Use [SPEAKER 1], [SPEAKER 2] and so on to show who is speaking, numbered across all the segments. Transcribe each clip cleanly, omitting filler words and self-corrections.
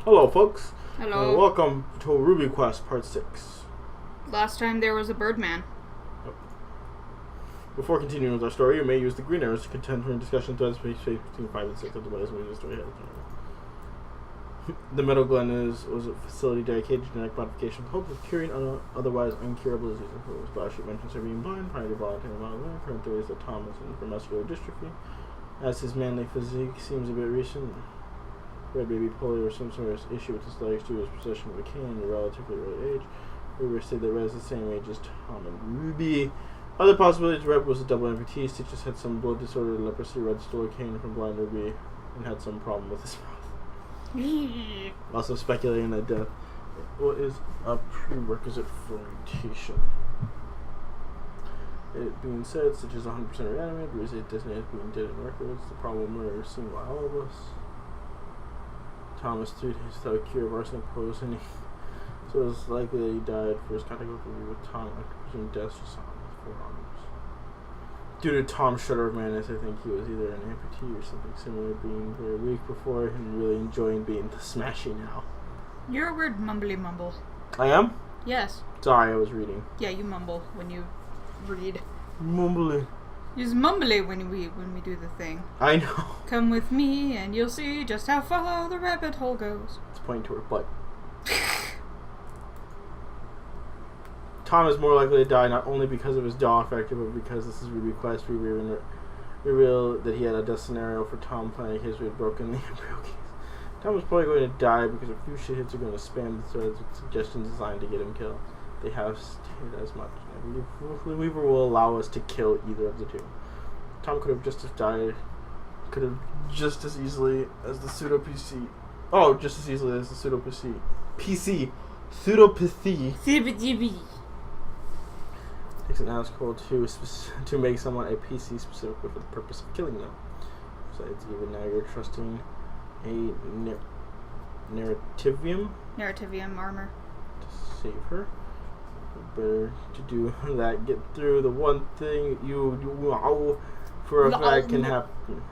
[SPEAKER 1] Hello, folks.
[SPEAKER 2] Hello.
[SPEAKER 1] Welcome to Ruby Quest Part 6.
[SPEAKER 2] Last time there was a Birdman.
[SPEAKER 1] Before continuing with our story, you may use the green arrows to contend for discussion threads between 5 and 6 of the ways we use the story ahead. The Meadow Glen was a facility dedicated to genetic modification with the hope of curing otherwise incurable diseases. Bashir mentions her being blind, prior to volunteering modeling. Current theory is that Tom is in for muscular dystrophy, as his manly physique seems a bit recent. Red baby polio or some sort of issue with his legs due to his possession of a cane at a relatively early age. Ruby said that Red is the same age as Tom and Ruby. Other possibilities: Red was a double amputee, Stitches had some blood disorder, leprosy, Red stole a cane from blind Ruby, and had some problem with his mouth. Also speculating that death is a prerequisite for mutation. It being said, Stitch is 100% reanimated, Ruby is designated as being dead in records. The probable murder is seen by all of us. Thomas 3 days without a cure of arsenic poisoning, so it's likely that he died for his contact with Tom. I presume death was on with 4 arms. Due to Tom's shudder of madness, I think he was either an amputee or something similar, being very weak before and really enjoying being the smashy now.
[SPEAKER 2] You're a weird mumbly mumble.
[SPEAKER 1] I am?
[SPEAKER 2] Yes.
[SPEAKER 1] Sorry, I was reading.
[SPEAKER 2] Yeah, you mumble when you read.
[SPEAKER 1] Mumbly.
[SPEAKER 2] You're mumbly when we do the thing.
[SPEAKER 1] I know.
[SPEAKER 2] Come with me and you'll see just how far the rabbit hole goes.
[SPEAKER 1] It's pointing to her butt. Tom is more likely to die not only because of his jaw factor, but because this is Ruby Quest. Ruby revealed that he had a death scenario for Tom planning a case we had broken the embryo case. Tom was probably going to die because a few shitheads are going to spam the threads with suggestions designed to get him killed. They have stated as much. I believe Weaver will allow us to kill either of the two. Tom could have just as died. Could have just as easily as the pseudo-PC. Oh, just as easily as the pseudo-PC. PC. Pseudopathy.
[SPEAKER 2] CBGB.
[SPEAKER 1] Takes an asshole to make someone a PC specifically for the purpose of killing them. Besides, even now you're trusting a
[SPEAKER 2] Narrativium armor
[SPEAKER 1] to save her. Better to do that. Get through the one thing you for a fact can happen.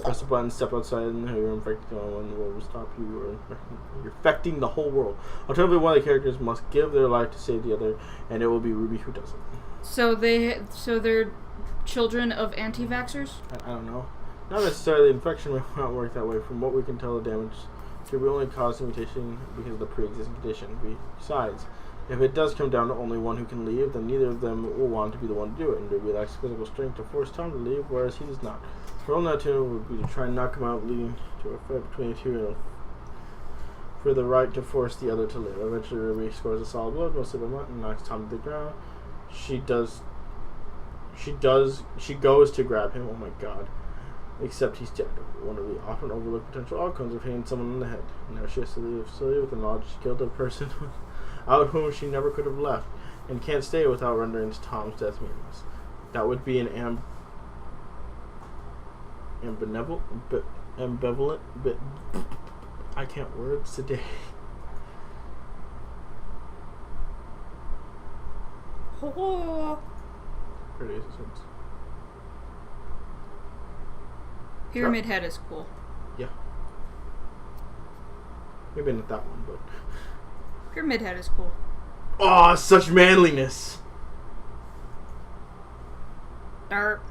[SPEAKER 1] Press the button, step outside, and you're infecting no one will stop you. You're infecting the whole world. Alternatively, one of the characters must give their life to save the other, and it will be Ruby who does it.
[SPEAKER 2] So they're children of anti-vaxxers?
[SPEAKER 1] I don't know. Not necessarily. The infection may not work that way. From what we can tell, the damage could be only caused the mutation because of the pre-existing condition. Besides, if it does come down to only one who can leave, then neither of them will want to be the one to do it, and Ruby lacks physical strength to force Tom to leave, whereas he does not. For all that would be to try and knock him out, leading to a fight between the two, and for the right to force the other to live. Eventually, Ruby scores a solid blow, mostly by Mutt, and knocks Tom to the ground. She goes to grab him. Oh my god. Except he's dead. One of the often overlooked potential outcomes of hitting someone in the head. Now she has to leave the facility with the knowledge she killed a person out whom she never could have left, and can't stay without rendering Tom's death meaningless. That would be an ambivalent, but I can't words today.
[SPEAKER 2] Pyramid Head is cool.
[SPEAKER 1] Yeah. Maybe not that one, but
[SPEAKER 2] Pyramid Head is cool.
[SPEAKER 1] Oh, such manliness.
[SPEAKER 2] Dart.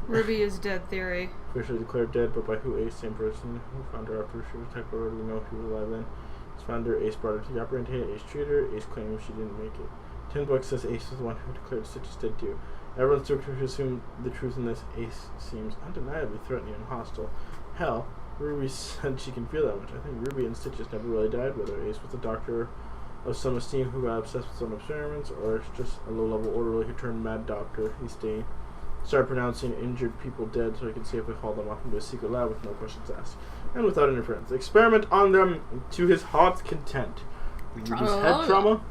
[SPEAKER 2] Ruby is dead theory.
[SPEAKER 1] Officially declared dead, but by who? Ace, same person who found her after she was attacked. But already know he was alive then. His founder, Ace, brought her to the operating table. Ace treated her. Ace claimed she didn't make it. Tin Book says Ace was the one who declared Stitches dead too. Everyone's too quick to assume the truth in this. Ace seems undeniably threatening and hostile. Hell, Ruby said she can feel that much. I think Ruby and Stitches never really died, whether Ace was a doctor of some esteem who got obsessed with some experiments, or it's just a low-level orderly who turned mad doctor. He started pronouncing injured people dead so he could safely haul them off into a secret lab with no questions asked, and without interference. Experiment on them to his heart's content. Ruby's head trauma,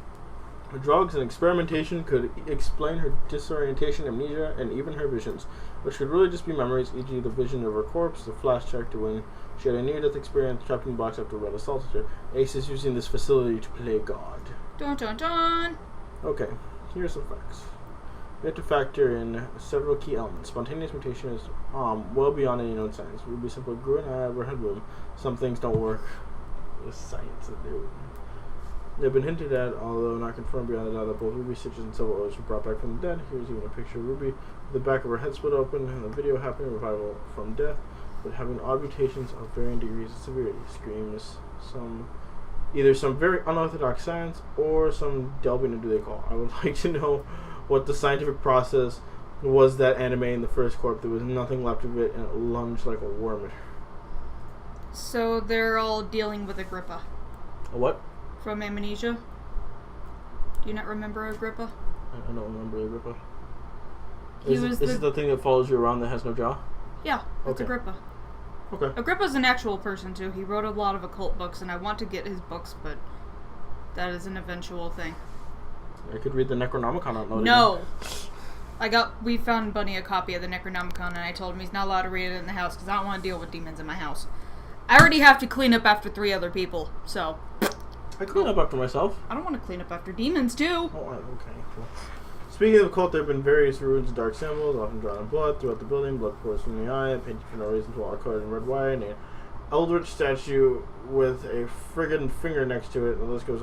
[SPEAKER 1] drugs, and experimentation could explain her disorientation, amnesia, and even her visions, which could really just be memories, e.g. the vision of her corpse, the flash check to when she had a near-death experience trapped in the box after Red assaulted her. Ace is using this facility to play God.
[SPEAKER 2] Dun dun dun!
[SPEAKER 1] Okay, here's some facts. We have to factor in several key elements. Spontaneous mutation is well beyond any known science. Ruby simply grew an eye over her head boom. Some things don't work with science that do. They've been hinted at, although not confirmed beyond a doubt, that both Ruby, Stitches, and Silver O's were brought back from the dead. Here's even a picture of Ruby with the back of her head split open and the video happening, revival from death, but having odd mutations of varying degrees of severity. Screams either some very unorthodox science or some delving into the occult. I would like to know what the scientific process was that animating the first corpse. There was nothing left of it, and it lunged like a worm at her.
[SPEAKER 2] So they're all dealing with Agrippa.
[SPEAKER 1] A what?
[SPEAKER 2] From Amnesia. Do you not remember Agrippa?
[SPEAKER 1] I don't remember Agrippa.
[SPEAKER 2] Is
[SPEAKER 1] this the thing that follows you around that has no jaw?
[SPEAKER 2] Yeah, that's
[SPEAKER 1] Okay.
[SPEAKER 2] Agrippa.
[SPEAKER 1] Okay.
[SPEAKER 2] Agrippa's an actual person, too. He wrote a lot of occult books, and I want to get his books, but that is an eventual thing.
[SPEAKER 1] I could read the Necronomicon out loud.
[SPEAKER 2] No! We found Bunny a copy of the Necronomicon, and I told him he's not allowed to read it in the house, because I don't want to deal with demons in my house. I already have to clean up after 3 other people, so...
[SPEAKER 1] I clean up after myself.
[SPEAKER 2] I don't want to clean up after demons, too!
[SPEAKER 1] Oh, okay, cool. Speaking of occult, there have been various runes and dark symbols, often drawn in blood, throughout the building. Blood pours from the eye, painted for no reason, wall coated in red wire, and an eldritch statue with a friggin' finger next to it. The list goes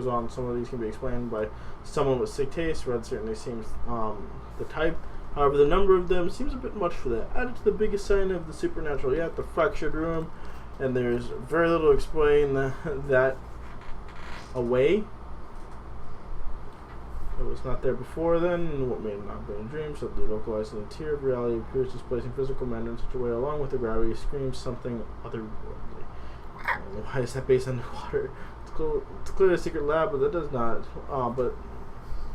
[SPEAKER 1] on. Some of these can be explained by someone with sick taste. Red certainly seems the type. However, the number of them seems a bit much for that. Added to the biggest sign of the supernatural yet, the fractured room, and there's very little to explain that away. It was not there before then. What may not have been a dream, so the localized in the interior of reality appears displacing physical matter in such a way, along with the gravity, screams something otherworldly. Why is that based underwater? It's clearly a secret lab, but that does not. But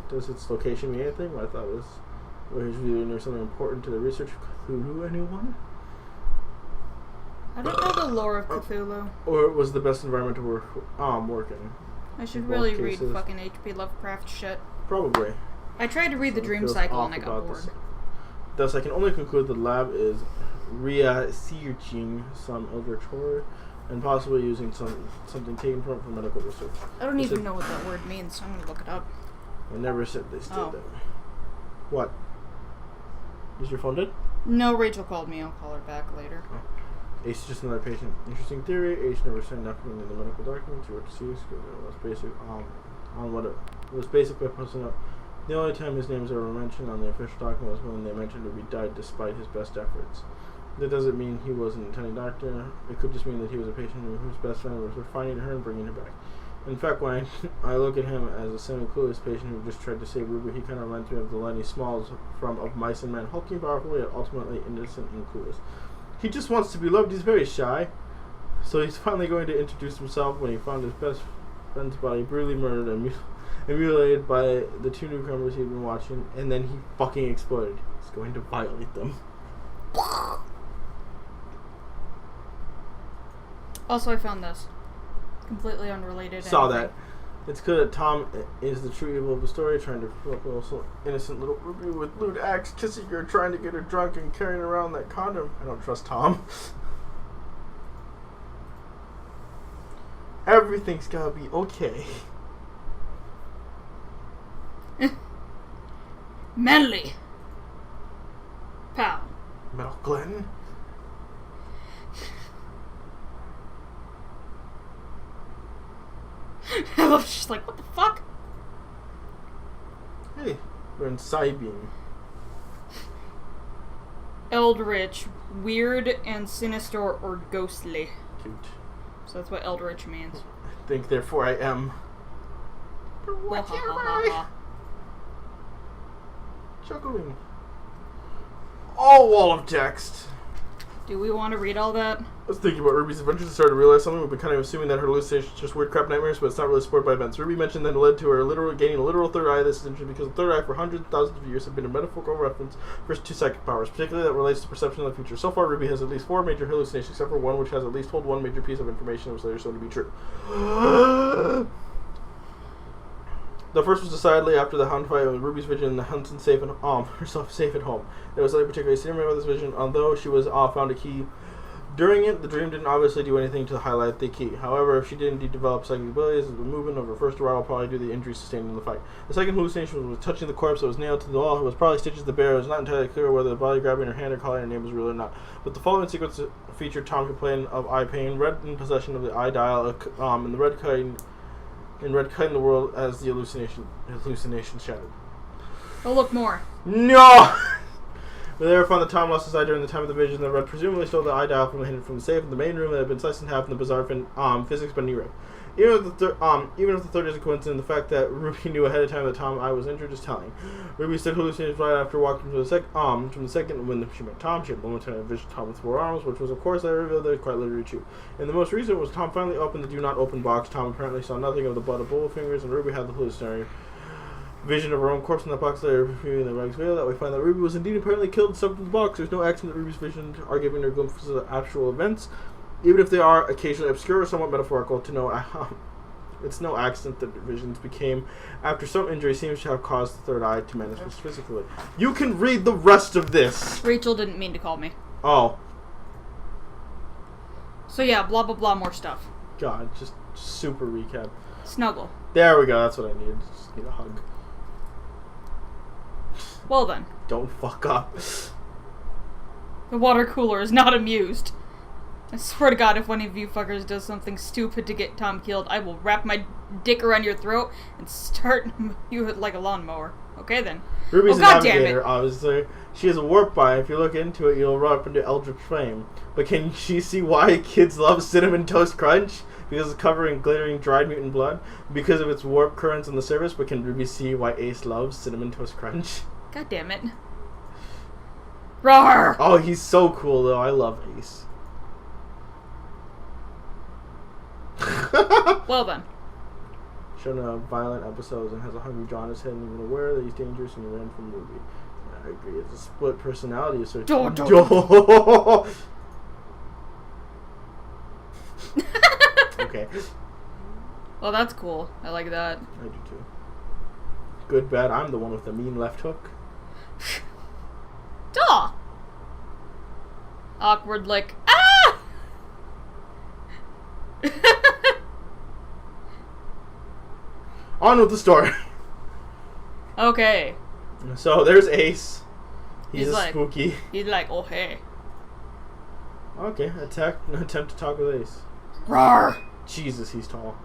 [SPEAKER 1] does its location mean anything? I thought it was really near something important to the research of Cthulhu. Anyone?
[SPEAKER 2] I don't know the lore of Cthulhu.
[SPEAKER 1] Or it was the best environment to work in.
[SPEAKER 2] I should
[SPEAKER 1] In
[SPEAKER 2] really
[SPEAKER 1] both
[SPEAKER 2] read
[SPEAKER 1] cases.
[SPEAKER 2] fucking H.P. Lovecraft shit.
[SPEAKER 1] Probably.
[SPEAKER 2] I tried to read the
[SPEAKER 1] Something
[SPEAKER 2] Dream
[SPEAKER 1] feels
[SPEAKER 2] Cycle
[SPEAKER 1] off
[SPEAKER 2] and I got
[SPEAKER 1] about
[SPEAKER 2] bored.
[SPEAKER 1] this. Thus, I can only conclude the lab is researching some eldritch horror and possibly using something taken from it for medical research.
[SPEAKER 2] I don't
[SPEAKER 1] They
[SPEAKER 2] even
[SPEAKER 1] said-
[SPEAKER 2] know what that word means, so I'm gonna look it up.
[SPEAKER 1] I never said they stayed
[SPEAKER 2] Oh.
[SPEAKER 1] that way. What? Is your phone dead?
[SPEAKER 2] No, Rachel called me. I'll call her back later.
[SPEAKER 1] Ace is just another patient. Interesting theory. Ace never signed nothing in the medical documents. You were deceased. It was basic on what it was basically posted up. The only time his name is ever mentioned on the official document was when they mentioned that he died despite his best efforts. That doesn't mean he was an attending doctor. It could just mean that he was a patient whose best friend was finding her and bringing her back. In fact, when I look at him as a semi-clueless patient who just tried to save Ruby, he kind of reminds me of the Lenny Smalls from Of Mice and Men, hulking powerfully yet ultimately innocent and clueless. He just wants to be loved. He's very shy. So he's finally going to introduce himself when he found his best friend's body brutally murdered and mutilated by the 2 newcomers he'd been watching, and then he fucking exploded. He's going to violate them.
[SPEAKER 2] Also, I found this. Completely unrelated.
[SPEAKER 1] Saw
[SPEAKER 2] anything.
[SPEAKER 1] that. It's clear that Tom is the true evil of the story, trying to fill up little innocent little Ruby with lewd acts, kissing her, trying to get her drunk, and carrying around that condom. I don't trust Tom. Everything's gotta be okay.
[SPEAKER 2] Manly. Pow.
[SPEAKER 1] Metal Glenn.
[SPEAKER 2] I was just like, what the fuck?
[SPEAKER 1] Hey, we're in Cybeam.
[SPEAKER 2] Eldritch. Weird and sinister or ghostly.
[SPEAKER 1] Cute.
[SPEAKER 2] So that's what Eldritch means.
[SPEAKER 1] Think, therefore I am.
[SPEAKER 2] Well, ha ha ha ha.
[SPEAKER 1] Chuckling. All wall of text.
[SPEAKER 2] Do we want to read all that?
[SPEAKER 1] I was thinking about Ruby's adventures and started to realize something. We've been kind of assuming that her hallucinations are just weird crap nightmares, but it's not really supported by events. Ruby mentioned that it led to her gaining a literal third eye. This is interesting because the third eye for hundreds of thousands of years have been a metaphorical reference for 2 psychic powers, particularly that relates to perception of the future. So far, Ruby has at least 4 major hallucinations, except for one which has at least told one major piece of information that was later shown to be true. The first was decidedly after the Hound fight with Ruby's vision and the Hunson safe at herself safe at home. There was nothing particularly sinister about this vision, although she was found a key During it, the dream didn't obviously do anything to highlight the key. However, if she did indeed develop psychic abilities, the movement of her first arrival probably due to the injury sustained in the fight. The second hallucination was touching the corpse that was nailed to the wall. It was probably Stitches the Bear. It was not entirely clear whether the body grabbing her hand or calling her name was real or not. But the following sequence featured Tom complaining of eye pain, Red in possession of the eye dial, and the Red cutting the world as the hallucination shattered.
[SPEAKER 2] Oh, look more.
[SPEAKER 1] No! We later found that Tom lost his eye during the time of the vision. The Red presumably stole the eye dial from the safe in the main room that had been sliced in half in the bizarre physics by Nero. Even if the third is a coincidence, the fact that Ruby knew ahead of time that Tom's eye was injured is telling. Ruby said hallucinations right after walking from the second when she met Tom. She had momentarily vision Tom with 4 arms, which was of course later revealed that it quite literally true. And the most recent was Tom finally opened the do not open box. Tom apparently saw nothing of the blood of bullet fingers, and Ruby had the hallucinatory vision of her own corpse in the box later reviewing the rags veil. That we find that Ruby was indeed apparently killed and stuffed in the box. There's no accident that Ruby's visions are giving her glimpses of actual events, even if they are occasionally obscure or somewhat metaphorical. It's no accident that visions became after some injury seems to have caused the third eye to manifest physically. You can read the rest of this.
[SPEAKER 2] Rachel didn't mean to call me.
[SPEAKER 1] Oh.
[SPEAKER 2] So yeah, blah blah blah, more stuff.
[SPEAKER 1] God, just super recap.
[SPEAKER 2] Snuggle.
[SPEAKER 1] There we go, that's what I needed. Just need a hug.
[SPEAKER 2] Well then.
[SPEAKER 1] Don't fuck up.
[SPEAKER 2] The water cooler is not amused. I swear to God, if one of you fuckers does something stupid to get Tom killed, I will wrap my dick around your throat and start you like a lawnmower. Okay then.
[SPEAKER 1] Ruby's
[SPEAKER 2] oh,
[SPEAKER 1] a
[SPEAKER 2] God
[SPEAKER 1] navigator,
[SPEAKER 2] damn it.
[SPEAKER 1] obviously. She has a warp eye. If you look into it, you'll run up into Eldritch Flame. But can she see why kids love Cinnamon Toast Crunch? Because it's covered in glittering dried mutant blood. Because of its warp currents on the surface. But can Ruby see why Ace loves Cinnamon Toast Crunch?
[SPEAKER 2] God damn it. Rawr!
[SPEAKER 1] Oh, he's so cool, though. I love Ace.
[SPEAKER 2] Well then.
[SPEAKER 1] Shown violent episodes and has a hungry jaw in his head and even aware that he's dangerous and he ran from Ruby. I agree. It's a split personality association. Okay.
[SPEAKER 2] Well, that's cool. I like that.
[SPEAKER 1] I do too. Good, bad. I'm the one with the mean left hook.
[SPEAKER 2] Duh! Awkward, like, ah!
[SPEAKER 1] On with the story.
[SPEAKER 2] Okay.
[SPEAKER 1] So there's Ace. He's
[SPEAKER 2] like,
[SPEAKER 1] spooky.
[SPEAKER 2] He's like, oh hey.
[SPEAKER 1] Okay, attempt to talk with Ace.
[SPEAKER 2] Rawr!
[SPEAKER 1] Jesus, he's tall.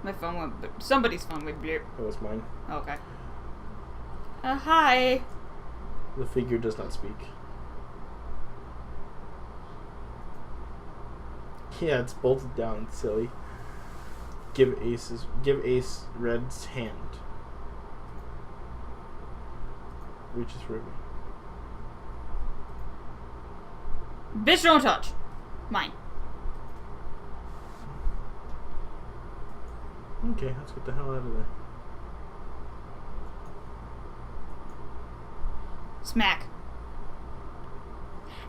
[SPEAKER 2] My phone went, somebody's phone went blip.
[SPEAKER 1] That was mine.
[SPEAKER 2] Okay. Hi.
[SPEAKER 1] The figure does not speak. Yeah, it's bolted down, silly. Give Ace Red's hand. Reaches Ruby.
[SPEAKER 2] Bitch, don't touch. Mine.
[SPEAKER 1] Okay, let's get the hell out of there.
[SPEAKER 2] Smack.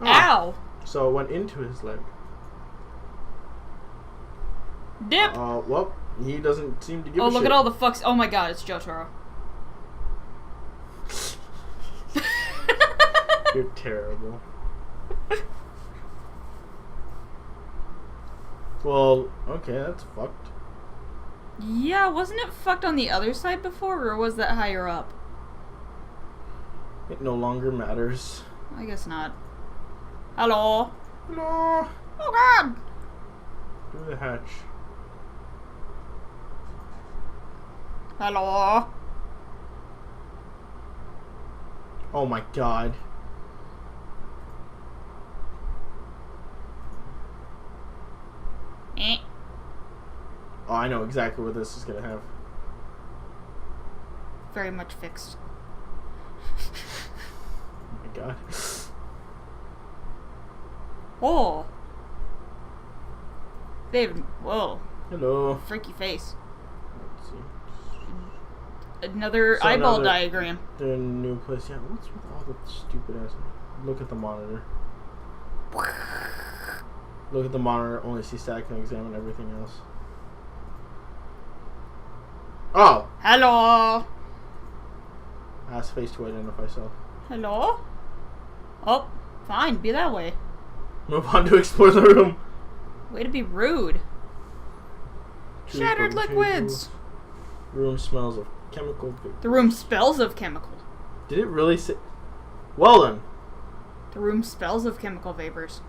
[SPEAKER 1] Oh.
[SPEAKER 2] Ow!
[SPEAKER 1] So it went into his leg.
[SPEAKER 2] Dip!
[SPEAKER 1] Well, he doesn't seem to give a
[SPEAKER 2] Oh,
[SPEAKER 1] shit.
[SPEAKER 2] look at all the fucks. Oh my God, it's Jotaro.
[SPEAKER 1] You're terrible. Well, okay, that's fucked.
[SPEAKER 2] Yeah, wasn't it fucked on the other side before, or was that higher up?
[SPEAKER 1] It no longer matters.
[SPEAKER 2] I guess not. Hello?
[SPEAKER 1] No.
[SPEAKER 2] Oh God!
[SPEAKER 1] Through the hatch.
[SPEAKER 2] Hello?
[SPEAKER 1] Oh my God.
[SPEAKER 2] Eh.
[SPEAKER 1] Oh, I know exactly what this is gonna have.
[SPEAKER 2] Very much fixed.
[SPEAKER 1] Oh my God.
[SPEAKER 2] Oh. David, whoa.
[SPEAKER 1] Hello.
[SPEAKER 2] Freaky face.
[SPEAKER 1] Let's see.
[SPEAKER 2] Another
[SPEAKER 1] So
[SPEAKER 2] eyeball
[SPEAKER 1] now
[SPEAKER 2] diagram.
[SPEAKER 1] They're in a new place. Yeah, what's with all the stupid ass? Look at the monitor. Look at the monitor, only see static and examine everything else. Oh!
[SPEAKER 2] Hello?
[SPEAKER 1] Ask face to identify self.
[SPEAKER 2] Hello? Oh, fine, be that way.
[SPEAKER 1] Move on to explore the room.
[SPEAKER 2] Way to be rude.
[SPEAKER 1] Choose
[SPEAKER 2] Shattered
[SPEAKER 1] from change
[SPEAKER 2] liquids.
[SPEAKER 1] Room smells of chemical vapor.
[SPEAKER 2] The room smells of chemical.
[SPEAKER 1] Did it really say? Well then.
[SPEAKER 2] The room smells of chemical vapors.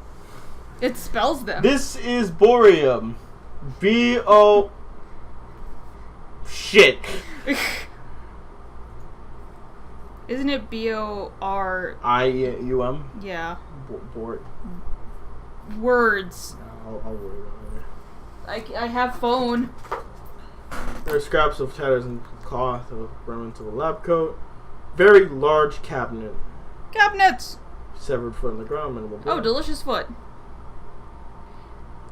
[SPEAKER 2] It spells them.
[SPEAKER 1] This is borium. B-O... Shit.
[SPEAKER 2] Isn't it B-O-R...
[SPEAKER 1] I-U-M?
[SPEAKER 2] Yeah.
[SPEAKER 1] Bor...
[SPEAKER 2] Words.
[SPEAKER 1] I'll worry about it later.
[SPEAKER 2] I have phone.
[SPEAKER 1] There are scraps of tatters and cloth of remnants of a lab coat. Very large cabinet.
[SPEAKER 2] Cabinets!
[SPEAKER 1] Severed foot on the ground. Minimal blood.
[SPEAKER 2] Oh, delicious foot.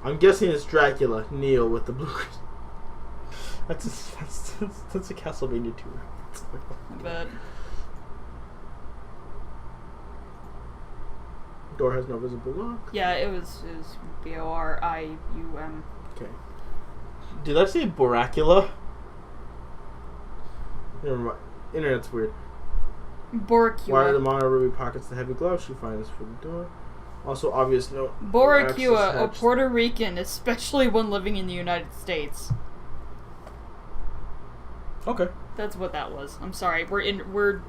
[SPEAKER 1] I'm guessing it's Dracula. Neil with the blue... That's a Castlevania 2 reference.
[SPEAKER 2] I bet.
[SPEAKER 1] Door has no visible lock.
[SPEAKER 2] Yeah, it was B-O-R-I-U-M.
[SPEAKER 1] Okay. Did I say Boracula? Never mind. Internet's weird.
[SPEAKER 2] Boracua.
[SPEAKER 1] Wire the monitor, ruby pockets the heavy glove. She finds for the door. Also, obvious note.
[SPEAKER 2] Boracua, a Puerto Rican, especially when living in the United States.
[SPEAKER 1] Okay.
[SPEAKER 2] That's what that was. I'm sorry. We're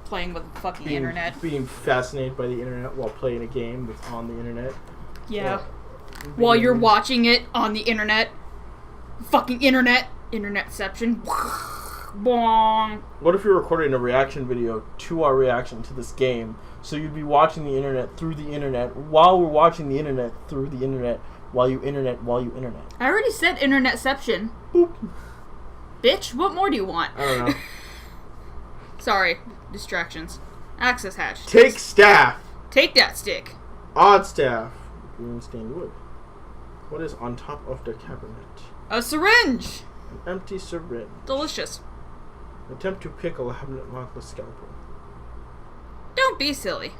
[SPEAKER 2] playing with the fucking internet.
[SPEAKER 1] Being fascinated by the internet while playing a game that's on the internet.
[SPEAKER 2] Yeah. While you're watching it on the internet. Fucking internet. Internetception. Bong.
[SPEAKER 1] What if you're recording a reaction video to our reaction to this game? So you'd be watching the internet through the internet while we're watching the internet through the internet while you internet.
[SPEAKER 2] I already said internetception.
[SPEAKER 1] Boop.
[SPEAKER 2] Bitch, what more do you want?
[SPEAKER 1] I don't know.
[SPEAKER 2] Sorry. Distractions. Access hatch.
[SPEAKER 1] Take staff.
[SPEAKER 2] Take that stick.
[SPEAKER 1] Odd staff. Green stained wood. What is on top of the cabinet?
[SPEAKER 2] A syringe.
[SPEAKER 1] An empty syringe.
[SPEAKER 2] Delicious.
[SPEAKER 1] Attempt to pick a labyrinth lockless scalpel.
[SPEAKER 2] Don't be silly.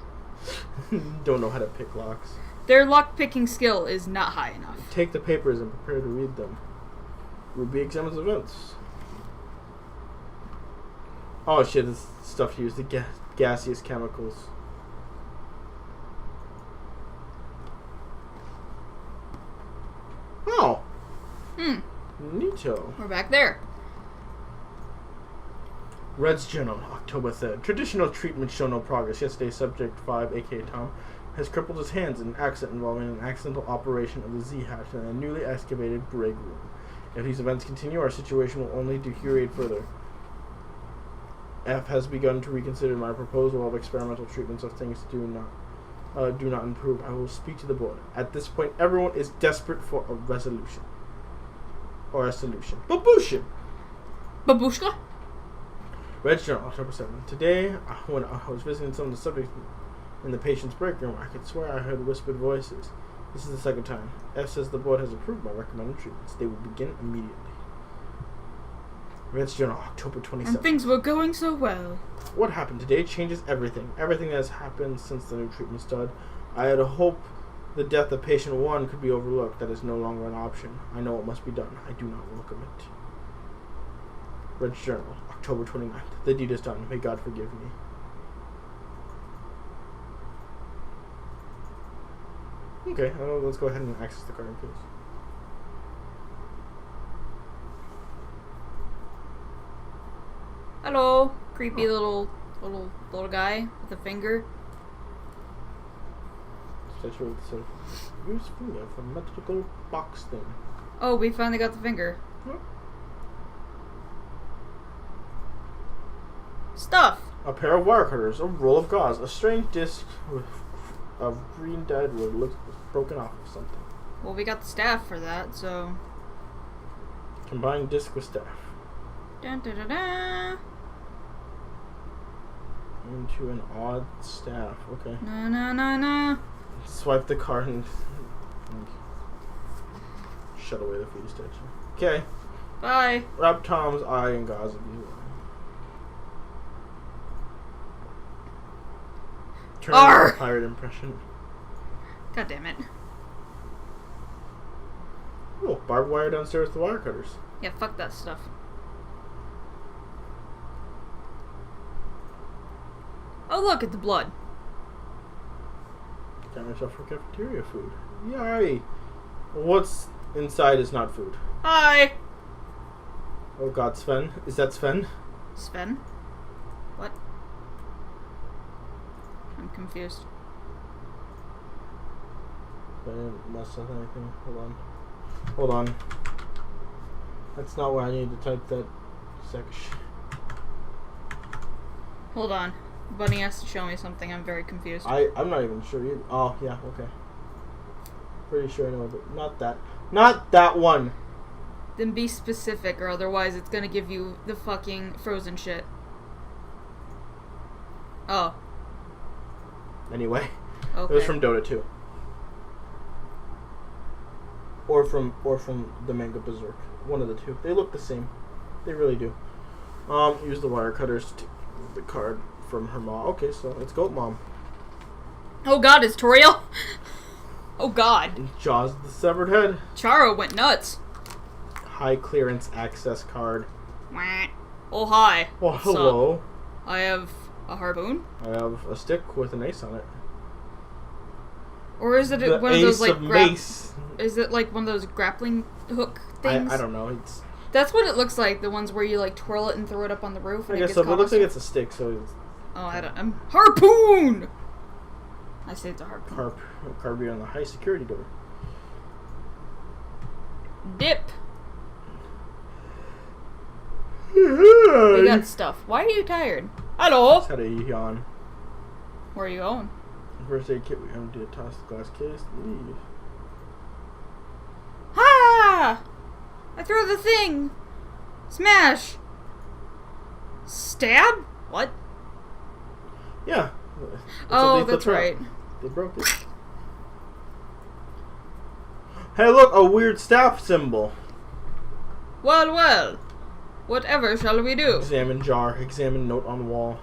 [SPEAKER 1] Don't know how to pick locks.
[SPEAKER 2] Their lock-picking skill is not high enough.
[SPEAKER 1] Take the papers and prepare to read them. Ruby examines events. Oh shit, this stuff to use the gaseous chemicals. Oh. Neato.
[SPEAKER 2] We're back there.
[SPEAKER 1] Red's Journal, October 3rd. Traditional treatment show no progress. Yesterday, Subject 5, aka Tom, has crippled his hands in an accident involving an accidental operation of the Z-hatch in a newly excavated break room. If these events continue, our situation will only deteriorate further. F has begun to reconsider my proposal of experimental treatments of things do not improve. I will speak to the board. At this point, everyone is desperate for a resolution. Or a solution. Babushin!
[SPEAKER 2] Babushka?
[SPEAKER 1] Red's Journal, October 7th. Today, when I was visiting some of the subjects in the patient's break room, I could swear I heard whispered voices. This is the second time. F says the board has approved my recommended treatments. They will begin immediately. Red's Journal, October 27th.
[SPEAKER 2] And things were going so well.
[SPEAKER 1] What happened today changes everything. Everything that has happened since the new treatment started. I had a hope the death of patient 1 could be overlooked. That is no longer an option. I know it must be done. I do not welcome it. Red's Journal, October 29th. The deed is done. May God forgive me. Okay, let's go ahead and access the card, please.
[SPEAKER 2] Hello, creepy little guy with a finger.
[SPEAKER 1] Statue with the use finger for medical box thing.
[SPEAKER 2] Oh, we finally got the finger.
[SPEAKER 1] Huh?
[SPEAKER 2] Stuff.
[SPEAKER 1] A pair of wire cutters, a roll of gauze, a strange disc of green dyed wood looks broken off of something.
[SPEAKER 2] Well, we got the staff for that, so.
[SPEAKER 1] Combine disc with staff.
[SPEAKER 2] Dun, dun, dun, dun.
[SPEAKER 1] Into an odd staff. Okay.
[SPEAKER 2] Na na na na.
[SPEAKER 1] Swipe the card and shut away the food statue. Okay.
[SPEAKER 2] Bye.
[SPEAKER 1] Wrap Tom's eye in gauze. Turn
[SPEAKER 2] Arr!
[SPEAKER 1] a pirate impression.
[SPEAKER 2] God damn it.
[SPEAKER 1] Oh, barbed wire downstairs with the wire cutters.
[SPEAKER 2] Yeah, fuck that stuff. Oh, look at the blood.
[SPEAKER 1] Scan yourself for cafeteria food. Yay! What's inside is not food.
[SPEAKER 2] Hi!
[SPEAKER 1] Oh god, Sven. Is that Sven?
[SPEAKER 2] Sven? What? I'm confused.
[SPEAKER 1] I didn't mess with anything. Hold on. That's not where I need to type that section.
[SPEAKER 2] Hold on. Bunny has to show me something. I'm very confused.
[SPEAKER 1] I'm not even sure either. Oh, yeah, okay. Pretty sure I know, but not that. Not that one!
[SPEAKER 2] Then be specific, or otherwise it's gonna give you the fucking Frozen shit. Oh.
[SPEAKER 1] Anyway.
[SPEAKER 2] Okay.
[SPEAKER 1] It was from Dota 2. Or from the manga Berserk. One of the two. They look the same. They really do. Use the wire cutters to the card from her mom. Okay, so it's Goat Mom.
[SPEAKER 2] Oh god, it's Toriel? Oh god.
[SPEAKER 1] Jaws the Severed Head.
[SPEAKER 2] Charo went nuts.
[SPEAKER 1] High clearance access card.
[SPEAKER 2] Wah. Oh hi.
[SPEAKER 1] Oh,
[SPEAKER 2] What's
[SPEAKER 1] hello.
[SPEAKER 2] up? I have a harpoon.
[SPEAKER 1] I have a stick with an ace on it.
[SPEAKER 2] Or is it
[SPEAKER 1] The
[SPEAKER 2] one of those
[SPEAKER 1] ace
[SPEAKER 2] like
[SPEAKER 1] of mace.
[SPEAKER 2] Is it like one of those grappling hook things?
[SPEAKER 1] I don't know. It's.
[SPEAKER 2] That's what it looks like. The ones where you like twirl it and throw it up on the roof. And
[SPEAKER 1] I guess so, but it looks like it's a stick, so it's.
[SPEAKER 2] Oh, harpoon. I say it's a harpoon.
[SPEAKER 1] Carby on the high security door.
[SPEAKER 2] Dip. We got stuff. Why are you tired? Hello.
[SPEAKER 1] Just had a yawn.
[SPEAKER 2] Where are you going?
[SPEAKER 1] First aid kit, we empty a toss the glass case. Leave.
[SPEAKER 2] Ha! I threw the thing. Smash. Stab? What?
[SPEAKER 1] Yeah.
[SPEAKER 2] Oh, that's right.
[SPEAKER 1] They broke it. Hey, look, a weird staff symbol.
[SPEAKER 2] Well, well. Whatever shall we do?
[SPEAKER 1] Examine jar. Examine note on wall.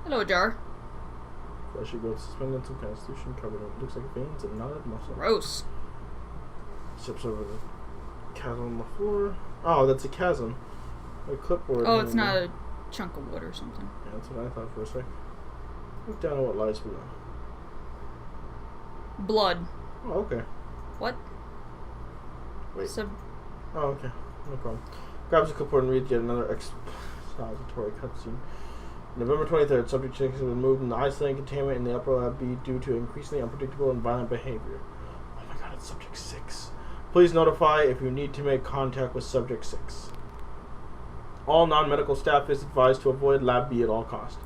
[SPEAKER 2] Hello, Jar.
[SPEAKER 1] Fleshy growth suspended some constitution covered up. Looks like veins and knotted muscle.
[SPEAKER 2] Gross.
[SPEAKER 1] Steps over the chasm on the floor. Oh, that's a chasm. A clipboard.
[SPEAKER 2] Oh, it's not a chunk of wood or something.
[SPEAKER 1] Yeah, that's what I thought for a sec. Look down at what lies below.
[SPEAKER 2] Blood.
[SPEAKER 1] Oh, okay.
[SPEAKER 2] What?
[SPEAKER 1] Wait.
[SPEAKER 2] Sub-
[SPEAKER 1] Oh, okay. No problem. Grabs a clipboard and reads yet another expository cutscene. November 23rd, Subject 6 has been moved in the isolating containment in the upper lab B due to increasingly unpredictable and violent behavior. Oh my god, it's Subject 6. Please notify if you need to make contact with Subject 6. All non-medical staff is advised to avoid Lab B at all costs.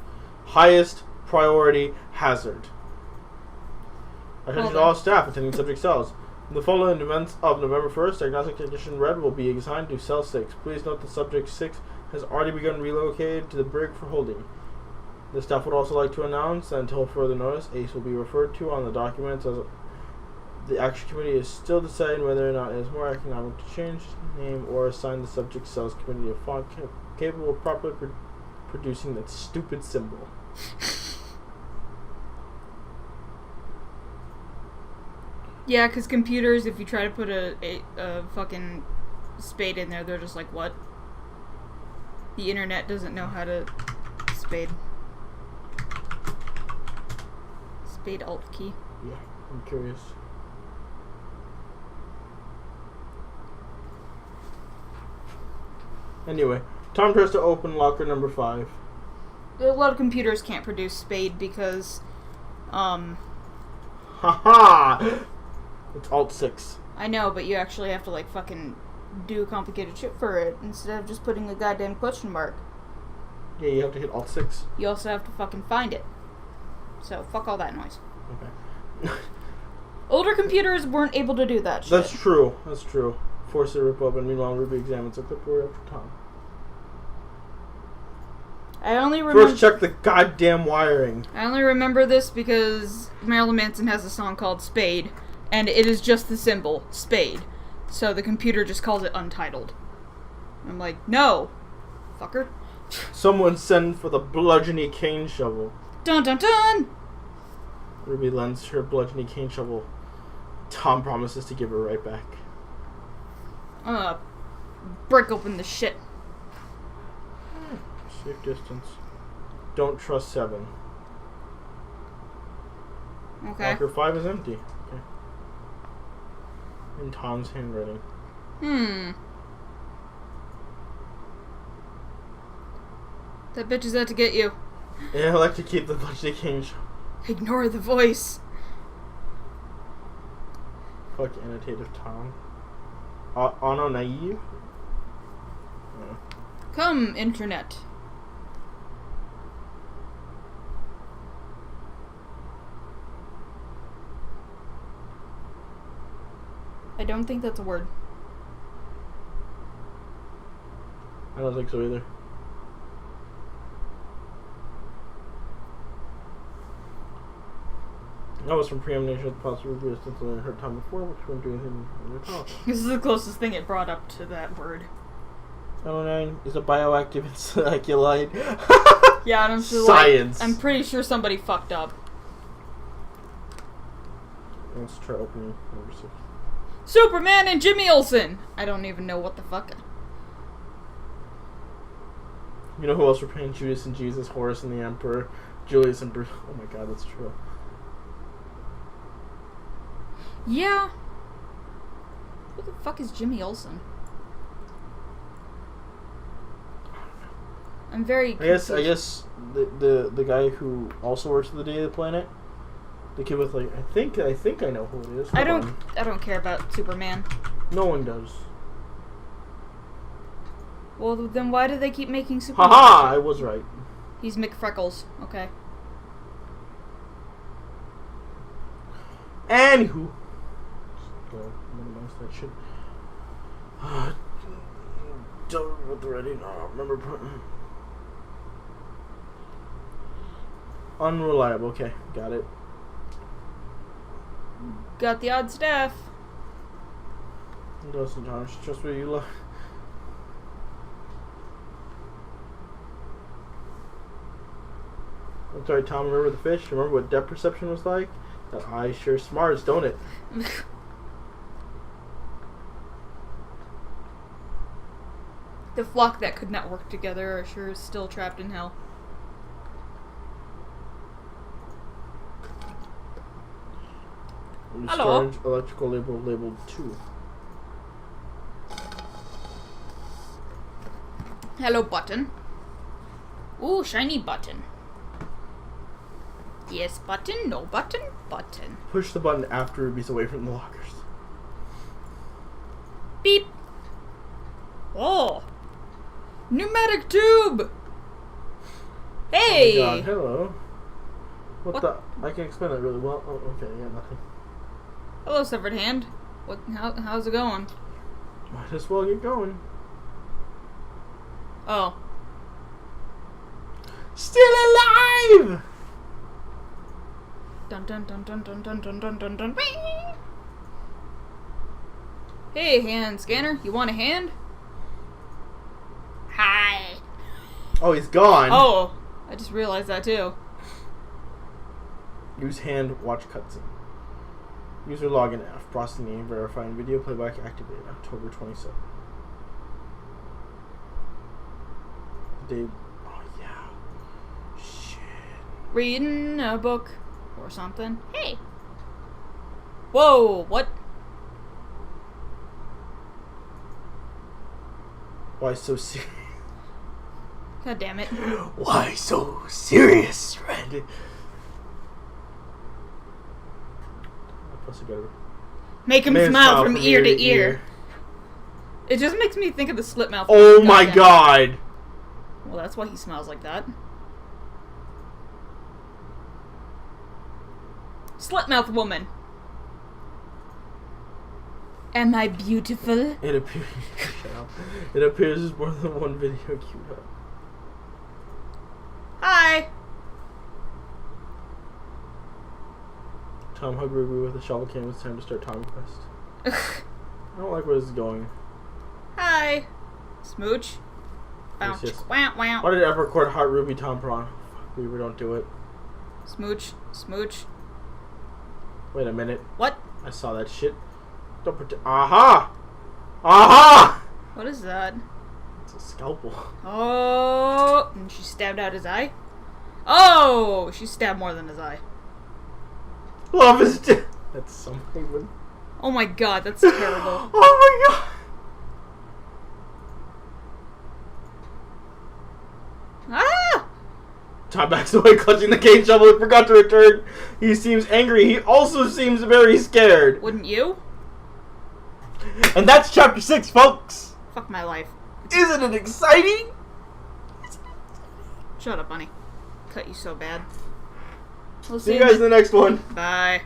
[SPEAKER 1] Highest priority hazard. Attention to all staff attending Subject cells. In the following events of November 1st, Diagnostic Technician Red will be assigned to Cell 6. Please note that Subject 6 has already begun relocated to the brig for holding. The staff would also like to announce that until further notice, ACE will be referred to on the documents as the Action Committee is still deciding whether or not it is more economic to change name or assign the Subject Cells Committee a font capable of properly producing that stupid symbol.
[SPEAKER 2] Yeah, because computers, if you try to put a fucking spade in there, they're just like, what? The internet doesn't know how to spade. Spade alt key.
[SPEAKER 1] Yeah, I'm curious. Anyway, Tom tries to open locker number 5.
[SPEAKER 2] A lot of computers can't produce spade because,
[SPEAKER 1] Haha! It's Alt 6.
[SPEAKER 2] I know, but you actually have to, like, fucking do complicated shit for it instead of just putting a goddamn question mark.
[SPEAKER 1] Yeah, you have to hit Alt 6.
[SPEAKER 2] You also have to fucking find it. So, fuck all that noise.
[SPEAKER 1] Okay.
[SPEAKER 2] Older computers weren't able to do that shit.
[SPEAKER 1] That's true. That's true. Force it to rip open. Meanwhile, Ruby examines a clipboard after Tom.
[SPEAKER 2] I only remember...
[SPEAKER 1] First, check the goddamn wiring.
[SPEAKER 2] I only remember this because Marilyn Manson has a song called Spade, and it is just the symbol, Spade. So the computer just calls it Untitled. I'm like, no, fucker.
[SPEAKER 1] Someone send for the bludgeony cane shovel.
[SPEAKER 2] Dun dun dun!
[SPEAKER 1] Ruby lends her bludgeony cane shovel. Tom promises to give her right back.
[SPEAKER 2] I'm gonna break open the shit.
[SPEAKER 1] Safe distance. Don't trust 7.
[SPEAKER 2] Okay.
[SPEAKER 1] Locker 5 is empty. Okay. In Tom's handwriting.
[SPEAKER 2] That bitch is out to get you.
[SPEAKER 1] Yeah, I like to keep the budget change.
[SPEAKER 2] Ignore the voice.
[SPEAKER 1] Fuck annotative Tom. Ono naive?
[SPEAKER 2] Come, internet. I don't think that's a word.
[SPEAKER 1] I don't think so either. That was from preeminence with possibly since I heard Tom before, which wouldn't do anything on your talk.
[SPEAKER 2] This is the closest thing it brought up to that word.
[SPEAKER 1] 09 is a bioactive insecticide.
[SPEAKER 2] Yeah, and I'm sure,
[SPEAKER 1] Science.
[SPEAKER 2] I'm pretty sure somebody fucked up.
[SPEAKER 1] Let's try opening number 6.
[SPEAKER 2] Superman and Jimmy Olsen! I don't even know what the fuck.
[SPEAKER 1] You know who else were playing Judas and Jesus, Horus and the Emperor, Julius and Bruce? Oh my god, that's true.
[SPEAKER 2] Yeah. Who the fuck is Jimmy Olsen? I'm very confused.
[SPEAKER 1] I guess the guy who also works for the Day of the Planet, the kid with like I think I know who it is.
[SPEAKER 2] I don't care about Superman.
[SPEAKER 1] No one does.
[SPEAKER 2] Well, then why do they keep making Superman?
[SPEAKER 1] Haha! I was right.
[SPEAKER 2] He's McFreckles. Okay.
[SPEAKER 1] Anywho. Go minimize that shit. Don't remember the ready. No, remember. Unreliable. Okay, got it.
[SPEAKER 2] Got the odd staff.
[SPEAKER 1] Listen, John, just what you love. I'm sorry, Tom. Remember the fish? Remember what depth perception was like? That eye sure smarts, don't it?
[SPEAKER 2] The flock that could not work together are sure still trapped in hell. Hello.
[SPEAKER 1] Storage electrical label labeled 2.
[SPEAKER 2] Hello, button. Ooh, shiny button. Yes, button. No button. Button.
[SPEAKER 1] Push the button after Ruby's away from the lockers.
[SPEAKER 2] Beep. Oh. Pneumatic tube. Hey.
[SPEAKER 1] Oh my god, hello. What the? I can explain that really well. Oh, okay, yeah, nothing.
[SPEAKER 2] Hello, severed hand. What? How's it going?
[SPEAKER 1] Might as well get going.
[SPEAKER 2] Oh.
[SPEAKER 1] Still alive!
[SPEAKER 2] Dun dun dun dun dun dun dun dun dun dun. Whee! Hey, hand scanner. You want a hand? Hi.
[SPEAKER 1] Oh, he's gone.
[SPEAKER 2] Oh, I just realized that too.
[SPEAKER 1] Use hand watch cutscene. User login F. Processing name, verifying video playback activated. October 27th. Day. Oh yeah. Shit.
[SPEAKER 2] Reading a book or something. Hey. Whoa, what?
[SPEAKER 1] Why so serious?
[SPEAKER 2] God damn it.
[SPEAKER 1] Why so serious, Randy? Plus I gotta
[SPEAKER 2] Make him smile from ear to ear. It just makes me think of the slip mouth.
[SPEAKER 1] Oh my god!
[SPEAKER 2] Well, that's why he smells like that. Slipmouth woman. Am I beautiful?
[SPEAKER 1] It appears. Shut up. It appears there's more than one video queued up.
[SPEAKER 2] Hi.
[SPEAKER 1] Tom hug Ruby with a shovel can. It's time to start Tom Quest. I don't like where this is going.
[SPEAKER 2] Hi. Smooch. Bounce.
[SPEAKER 1] Yes, yes.
[SPEAKER 2] Wah, wah.
[SPEAKER 1] Why did I ever record Hot Ruby Tom Prawn? Fuck, Weaver, don't do it.
[SPEAKER 2] Smooch. Smooch.
[SPEAKER 1] Wait a minute.
[SPEAKER 2] What?
[SPEAKER 1] I saw that shit. Don't pretend. Aha! Aha!
[SPEAKER 2] What is that?
[SPEAKER 1] It's a scalpel.
[SPEAKER 2] Oh. And she stabbed out his eye? Oh! She stabbed more than his eye.
[SPEAKER 1] Love is dead. That's something.
[SPEAKER 2] Oh my god, that's terrible.
[SPEAKER 1] Oh my god.
[SPEAKER 2] Ah!
[SPEAKER 1] Tom backs away, clutching the cane shovel and forgot to return. He seems angry. He also seems very scared.
[SPEAKER 2] Wouldn't you?
[SPEAKER 1] And that's chapter 6, folks.
[SPEAKER 2] Fuck my life.
[SPEAKER 1] Isn't it exciting?
[SPEAKER 2] Shut up, bunny. Cut you so bad. We'll
[SPEAKER 1] See you guys in the next one.
[SPEAKER 2] Bye.